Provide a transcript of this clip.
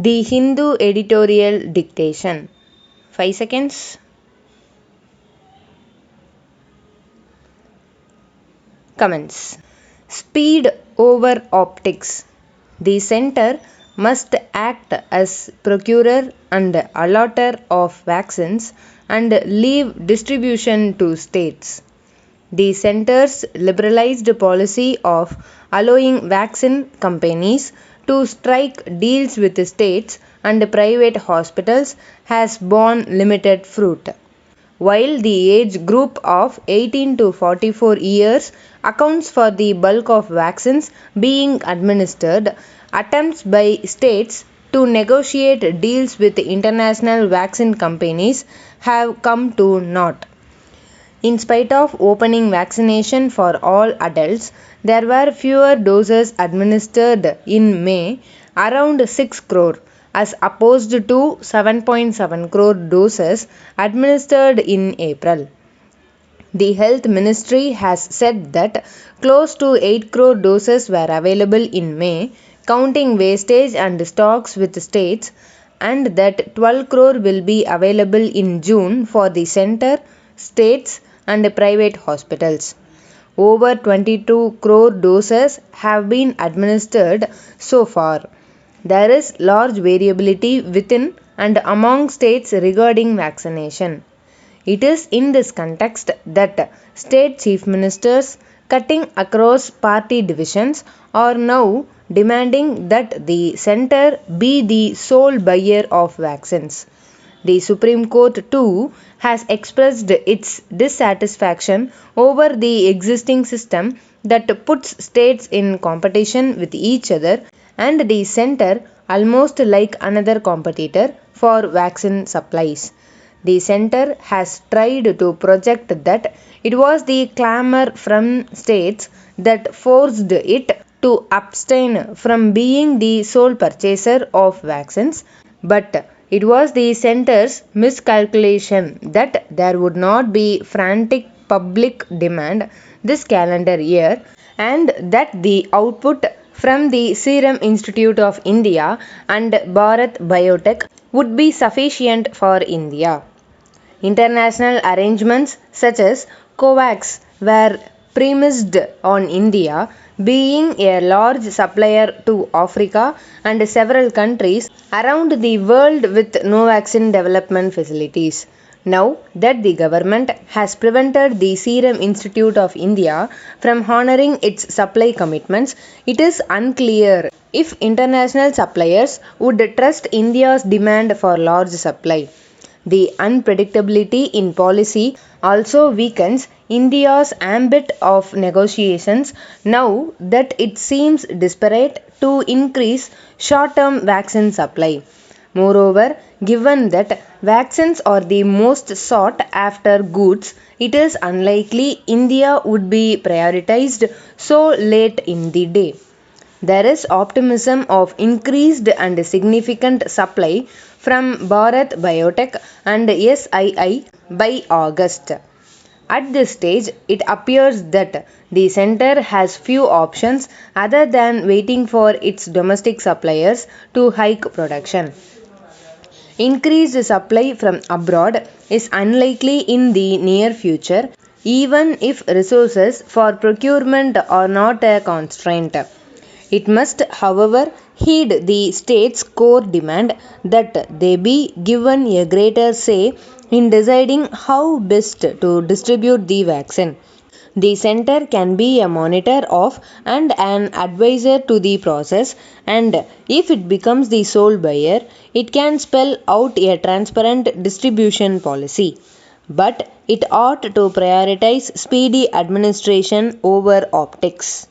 The Hindu editorial dictation. 5 seconds. Comments. Speed over optics. The center must act as procurer and allotter of vaccines and leave distribution to states. The center's liberalized policy of allowing vaccine companies to strike deals with states and private hospitals has borne limited fruit. While the age group of 18 to 44 years accounts for the bulk of vaccines being administered, attempts by states to negotiate deals with international vaccine companies have come to naught. In spite of opening vaccination for all adults, there were fewer doses administered in May, around 6 crore, as opposed to 7.7 crore doses administered in April. The Health Ministry has said that close to 8 crore doses were available in May, counting wastage and stocks with states, and that 12 crore will be available in June for the center, states, and private hospitals. Over 22 crore doses have been administered so far. There is large variability within and among states regarding vaccination. It is in this context that state chief ministers, cutting across party divisions, are now demanding that the center be the sole buyer of vaccines. The Supreme Court, too, has expressed its dissatisfaction over the existing system that puts states in competition with each other and the center almost like another competitor for vaccine supplies. The center has tried to project that it was the clamor from states that forced it to abstain from being the sole purchaser of vaccines, but it was the center's miscalculation that there would not be frantic public demand this calendar year and that the output from the Serum Institute of India and Bharat Biotech would be sufficient for India. International arrangements such as COVAX were premised on India being a large supplier to Africa and several countries around the world with no vaccine development facilities. Now that the government has prevented the Serum Institute of India from honoring its supply commitments, it is unclear if international suppliers would trust India's demand for large supply. The unpredictability in policy also weakens India's ambit of negotiations now that it seems desperate to increase short term vaccine supply. Moreover, given that vaccines are the most sought after goods, it is unlikely India would be prioritized so late in the day. There is optimism of increased and significant supply from Bharat Biotech and SII by August. At this stage, it appears that the center has few options other than waiting for its domestic suppliers to hike production. Increased supply from abroad is unlikely in the near future, even if resources for procurement are not a constraint. It must, however, heed the state's core demand that they be given a greater say in deciding how best to distribute the vaccine. The center can be a monitor of and an advisor to the process, and if it becomes the sole buyer, it can spell out a transparent distribution policy. But it ought to prioritize speedy administration over optics.